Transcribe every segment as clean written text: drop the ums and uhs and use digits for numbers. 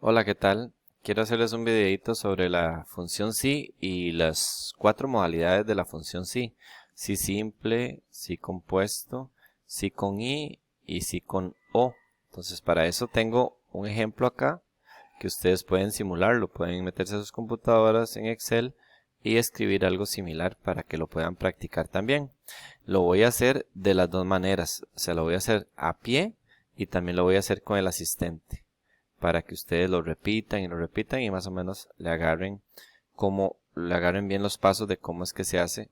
Hola, ¿qué tal? Quiero hacerles un videito sobre la función sí y las 4 modalidades de la función sí. Sí simple, sí compuesto, sí con y sí con o. Entonces para eso tengo un ejemplo acá que ustedes pueden simularlo. Pueden meterse a sus computadoras en Excel y escribir algo similar para que lo puedan practicar también. Lo voy a hacer de las dos maneras. O sea, lo voy a hacer a pie y también lo voy a hacer con el asistente, para que ustedes lo repitan y más o menos le agarren bien los pasos de cómo es que se hace.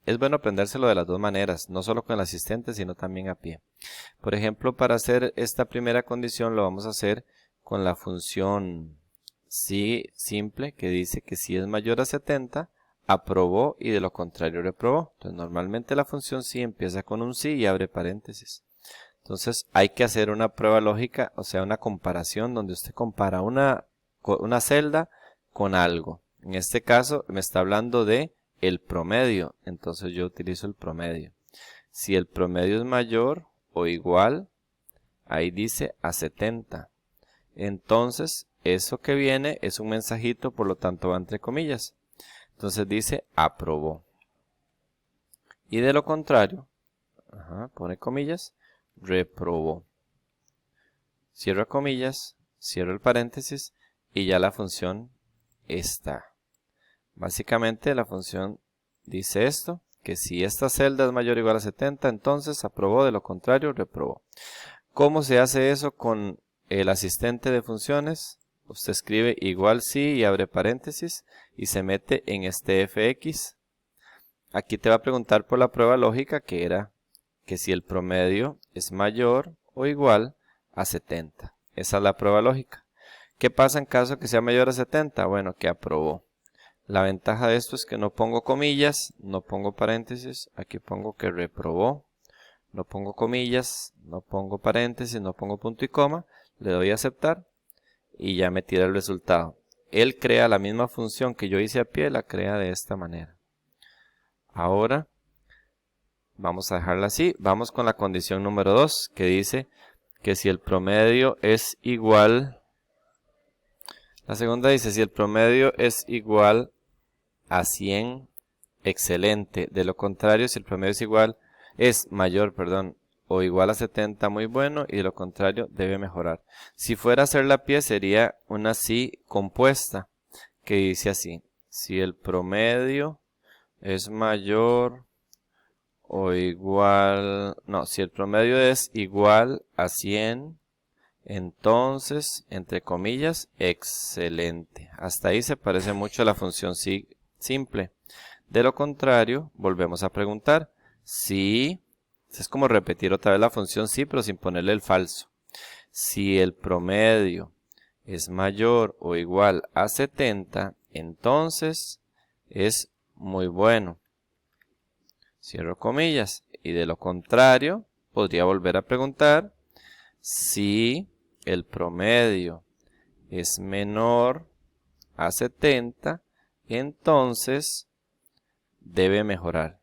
Es bueno aprendérselo de las dos maneras, no solo con el asistente, sino también a pie. Por ejemplo, para hacer esta primera condición lo vamos a hacer con la función sí simple, que dice que si es mayor a 70, aprobó y de lo contrario reprobó. Entonces normalmente la función sí empieza con un sí y abre paréntesis. Entonces hay que hacer una prueba lógica, o sea, una comparación donde usted compara una celda con algo. En este caso me está hablando de el promedio, entonces yo utilizo el promedio. Si el promedio es mayor o igual, ahí dice a 70. Entonces eso que viene es un mensajito, por lo tanto va entre comillas. Entonces dice aprobó. Y de lo contrario, pone comillas, reprobó. Cierro comillas, cierro el paréntesis y ya la función está. Básicamente la función dice esto, que si esta celda es mayor o igual a 70, entonces aprobó, de lo contrario reprobó. ¿Cómo se hace eso con el asistente de funciones? Usted escribe igual sí y abre paréntesis y se mete en este fx. Aquí te va a preguntar por la prueba lógica, que era que si el promedio es mayor o igual a 70. Esa es la prueba lógica. ¿Qué pasa en caso que sea mayor a 70? Bueno, que aprobó. La ventaja de esto es que no pongo comillas, no pongo paréntesis, aquí pongo que reprobó, no pongo comillas, no pongo paréntesis, no pongo punto y coma, le doy a aceptar y ya me tira el resultado. Él crea la misma función que yo hice a pie, la crea de esta manera. Ahora vamos a dejarla así. Vamos con la condición número 2, que dice que si el promedio es igual, la segunda dice si el promedio es igual a 100, excelente. De lo contrario, si el promedio es mayor, o igual a 70, muy bueno, y de lo contrario, debe mejorar. Si fuera a hacer la pie, sería una sí compuesta, que dice así: si el promedio es mayor o igual, no, si el promedio es igual a 100, entonces, entre comillas, excelente. Hasta ahí se parece mucho a la función sí simple. De lo contrario, volvemos a preguntar si, es como repetir otra vez la función sí, pero sin ponerle el falso. Si el promedio es mayor o igual a 70, entonces es muy bueno. Cierro comillas. Y de lo contrario, podría volver a preguntar si el promedio es menor a 70, entonces debe mejorar.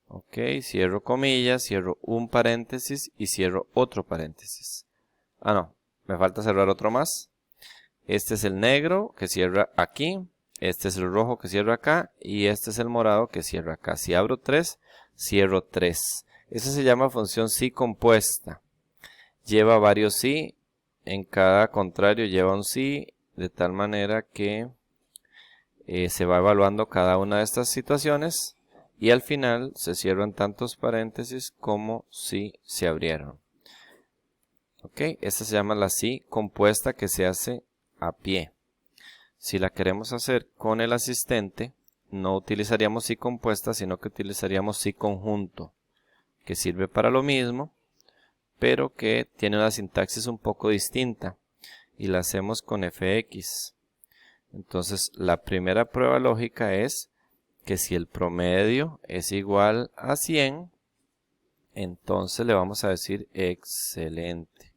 Ok, cierro comillas, cierro un paréntesis y cierro otro paréntesis. Ah, no, me falta cerrar otro más. Este es el negro que cierra aquí. Este es el rojo que cierra acá. Y este es el morado que cierra acá. Si abro 3, cierro 3. Eso se llama función sí compuesta. Lleva varios sí. En cada contrario lleva un sí. De tal manera que se va evaluando cada una de estas situaciones. Y al final se cierran tantos paréntesis como si se abrieron. Ok, esta se llama la sí compuesta, que se hace a pie. Si la queremos hacer con el asistente, no utilizaríamos sí compuesta, sino que utilizaríamos sí conjunto, que sirve para lo mismo, pero que tiene una sintaxis un poco distinta, y la hacemos con fx. Entonces, la primera prueba lógica es que si el promedio es igual a 100, entonces le vamos a decir excelente.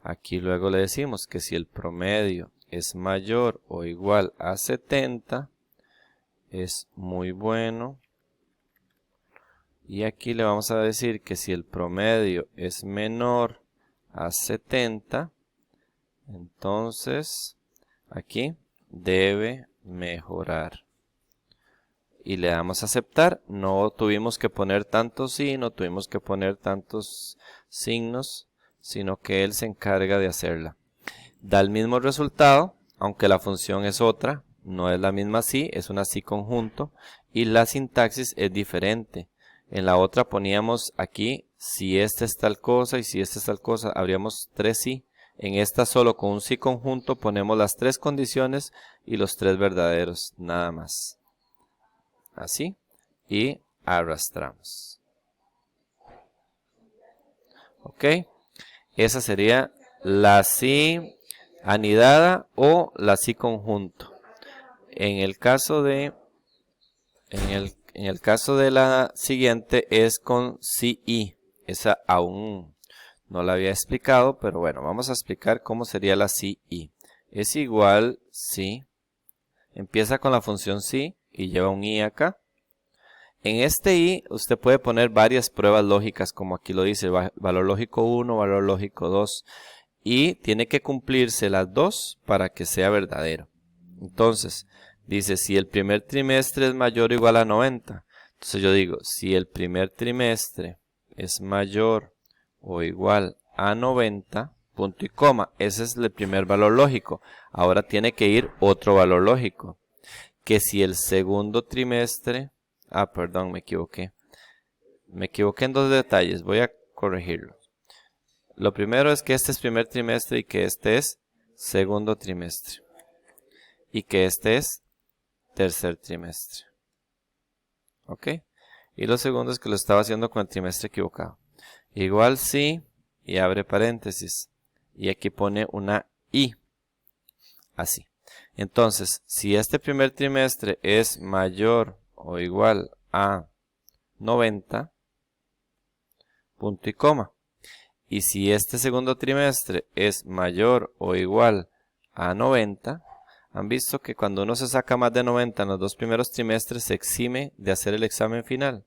Aquí luego le decimos que si el promedio es mayor o igual a 70, es muy bueno. Y aquí le vamos a decir que si el promedio es menor a 70, Entonces, aquí debe mejorar. Y le damos a aceptar. No tuvimos que poner tantos sí, no tuvimos que poner tantos signos, sino que él se encarga de hacerla. Da el mismo resultado, aunque la función es otra, no es la misma sí, es una sí conjunto, y la sintaxis es diferente. En la otra poníamos aquí, si esta es tal cosa y si esta es tal cosa, habríamos 3 sí. En esta solo con un sí conjunto ponemos las 3 condiciones y los 3 verdaderos, nada más. Así, y arrastramos. Ok, esa sería la sí anidada o la sí conjunto. En el caso de la siguiente es con sí y. Esa aún no la había explicado, pero bueno, vamos a explicar cómo sería la sí y. Es igual sí. Empieza con la función sí y lleva un i acá. En este i usted puede poner varias pruebas lógicas, como aquí lo dice, valor lógico 1, valor lógico 2. Y tiene que cumplirse las dos para que sea verdadero. Entonces, dice, si el primer trimestre es mayor o igual a 90. Entonces yo digo, si el primer trimestre es mayor o igual a 90, punto y coma. Ese es el primer valor lógico. Ahora tiene que ir otro valor lógico. Que si el segundo trimestre... perdón, me equivoqué. Me equivoqué en 2 detalles. Voy a corregirlo. Lo primero es que este es primer trimestre y que este es segundo trimestre. Y que este es tercer trimestre. ¿Ok? Y lo segundo es que lo estaba haciendo con el trimestre equivocado. Igual sí, y abre paréntesis. Y aquí pone una i. Así. Entonces, si este primer trimestre es mayor o igual a 90, punto y coma. Y si este segundo trimestre es mayor o igual a 90, han visto que cuando uno se saca más de 90 en los 2 primeros trimestres se exime de hacer el examen final.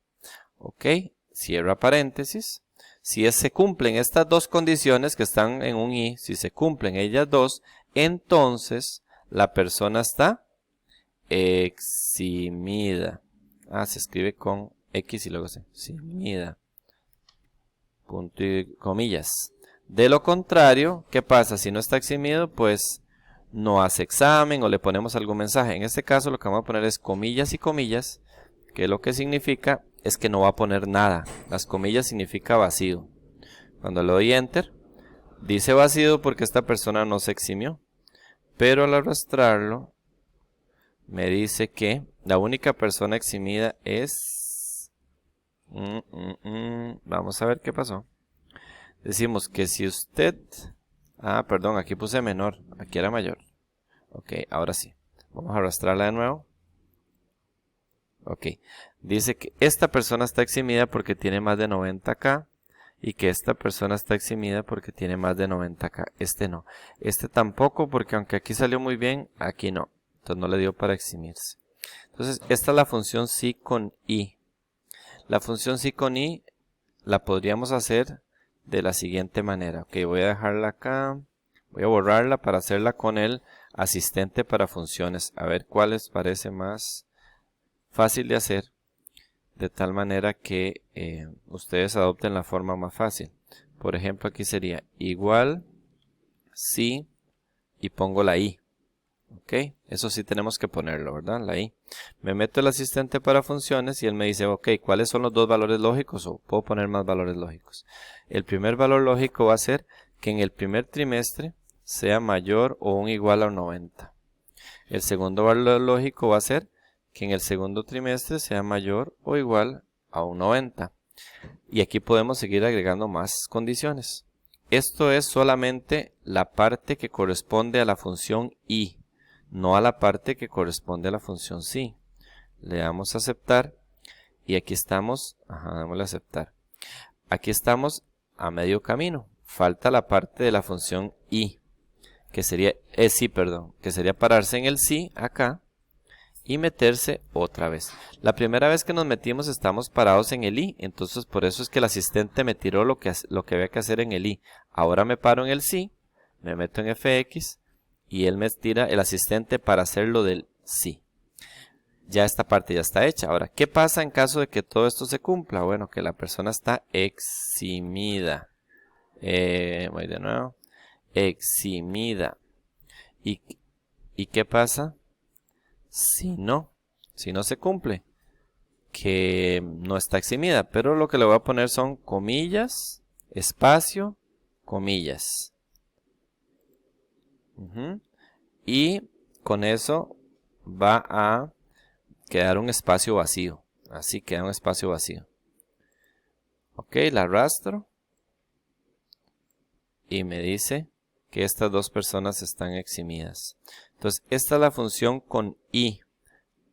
Ok, cierra paréntesis. Si se cumplen estas 2 condiciones que están en un i, si se cumplen ellas 2, entonces la persona está eximida. Se escribe con X y luego C. Eximida. Punto y comillas. De lo contrario, ¿qué pasa? Si no está eximido, pues no hace examen o le ponemos algún mensaje. En este caso lo que vamos a poner es comillas y comillas, que lo que significa es que no va a poner nada. Las comillas significa vacío. Cuando le doy Enter, dice vacío porque esta persona no se eximió. Pero al arrastrarlo, me dice que la única persona eximida es... Vamos a ver qué pasó. Decimos que si usted... perdón, aquí puse menor. Aquí era mayor. Ok, ahora sí. Vamos a arrastrarla de nuevo. Ok. Dice que esta persona está eximida porque tiene más de 90K. Y que esta persona está eximida porque tiene más de 90K. Este no. Este tampoco porque aunque aquí salió muy bien, aquí no. Entonces no le dio para eximirse. Entonces esta es la función sí con i. La función sí con i la podríamos hacer de la siguiente manera. Ok, voy a dejarla acá. Voy a borrarla para hacerla con el asistente para funciones. A ver cuál les parece más fácil de hacer. De tal manera que ustedes adopten la forma más fácil. Por ejemplo, aquí sería igual sí y pongo la i. Ok, eso sí tenemos que ponerlo, ¿verdad? La i. Me meto el asistente para funciones y él me dice, ok, ¿cuáles son los 2 valores lógicos? O puedo poner más valores lógicos. El primer valor lógico va a ser que en el primer trimestre sea mayor o un igual a 90. El segundo valor lógico va a ser que en el segundo trimestre sea mayor o igual a un 90. Y aquí podemos seguir agregando más condiciones. Esto es solamente la parte que corresponde a la función i. No a la parte que corresponde a la función sí. Le damos a aceptar y aquí estamos, démosle a aceptar. Aquí estamos a medio camino. Falta la parte de la función i, que sería, que sería pararse en el sí acá y meterse otra vez. La primera vez que nos metimos estamos parados en el i, entonces por eso es que el asistente me tiró lo que había que hacer en el i. Ahora me paro en el sí. me meto en fx y él me tira el asistente para hacerlo del sí. Ya esta parte ya está hecha. Ahora, ¿qué pasa en caso de que todo esto se cumpla? Bueno, que la persona está eximida. Voy de nuevo. Eximida. ¿Y qué pasa si no se cumple? Que no está eximida, pero lo que le voy a poner son comillas, espacio, comillas. Y con eso va a quedar un espacio vacío. Así queda un espacio vacío. Ok, la arrastro. Y me dice que estas dos personas están eximidas. Entonces, esta es la función con i.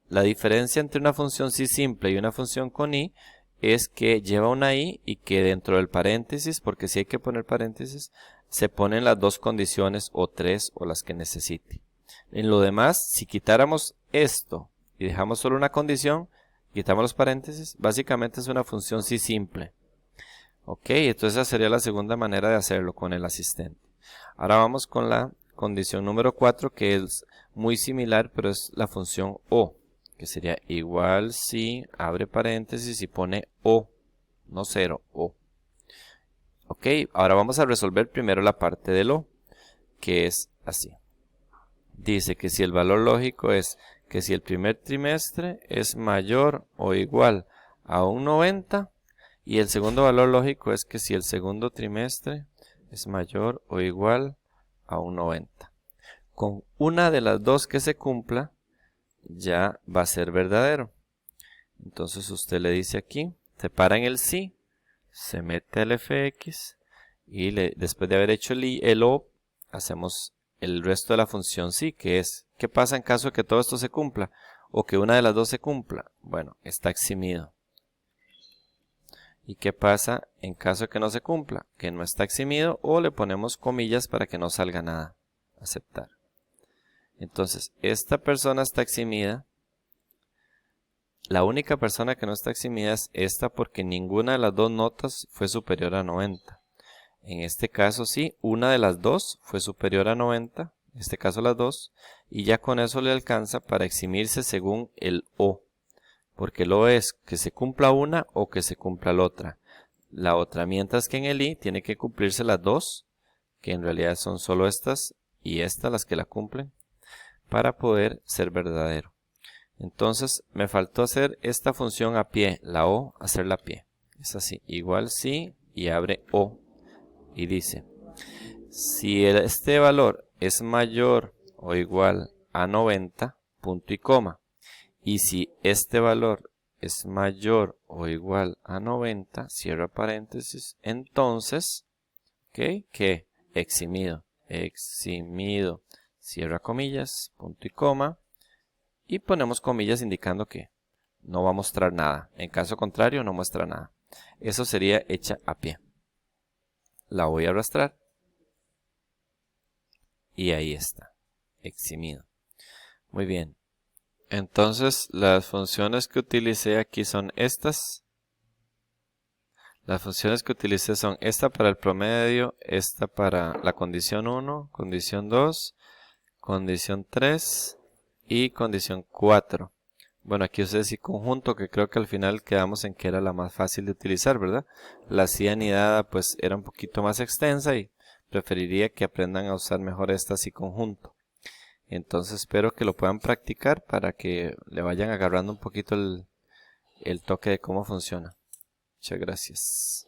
La diferencia entre una función sí simple y una función con i es que lleva una i y que dentro del paréntesis, porque si hay que poner paréntesis, se ponen las dos condiciones o tres o las que necesite. En lo demás, si quitáramos esto y dejamos solo una condición, quitamos los paréntesis, básicamente es una función sí simple. Ok, entonces esa sería la segunda manera de hacerlo con el asistente. Ahora vamos con la condición número 4, que es muy similar, pero es la función o, que sería igual si, abre paréntesis y pone o, no 0, o. Ok, ahora vamos a resolver primero la parte del o, que es así. Dice que si el valor lógico es que si el primer trimestre es mayor o igual a un 90, y el segundo valor lógico es que si el segundo trimestre es mayor o igual a un 90. Con una de las dos que se cumpla, ya va a ser verdadero. Entonces usted le dice aquí, se para en el sí, se mete al fx y después de haber hecho el o, hacemos el resto de la función sí, que es, ¿qué pasa en caso de que todo esto se cumpla? O que una de las dos se cumpla. Bueno, está eximido. ¿Y qué pasa en caso de que no se cumpla? Que no está eximido o le ponemos comillas para que no salga nada. Aceptar. Entonces, esta persona está eximida. La única persona que no está eximida es esta porque ninguna de las dos notas fue superior a 90. En este caso sí, una de las dos fue superior a 90, en este caso las dos, y ya con eso le alcanza para eximirse según el o, porque el o es que se cumpla una o que se cumpla la otra, mientras que en el i tiene que cumplirse las dos, que en realidad son solo estas y estas las que la cumplen, para poder ser verdadero. Entonces me faltó hacer esta función a pie, la o, hacerla a pie. Es así, igual si y abre o. Y dice, si este valor es mayor o igual a 90, punto y coma. Y si este valor es mayor o igual a 90, cierra paréntesis, entonces, ¿qué? ¿Qué? Eximido, eximido, cierra comillas, punto y coma. Y ponemos comillas indicando que no va a mostrar nada. En caso contrario, no muestra nada. Eso sería hecha a pie. La voy a arrastrar. Y ahí está. Eximido. Muy bien. Entonces, las funciones que utilicé aquí son estas. Las funciones que utilicé son esta para el promedio, esta para la condición 1, condición 2, condición 3 y condición 4. Bueno, aquí usé sí conjunto, que creo que al final quedamos en que era la más fácil de utilizar, ¿verdad? La sí anidada pues era un poquito más extensa y preferiría que aprendan a usar mejor esta sí conjunto. Entonces espero que lo puedan practicar para que le vayan agarrando un poquito el toque de cómo funciona. Muchas gracias.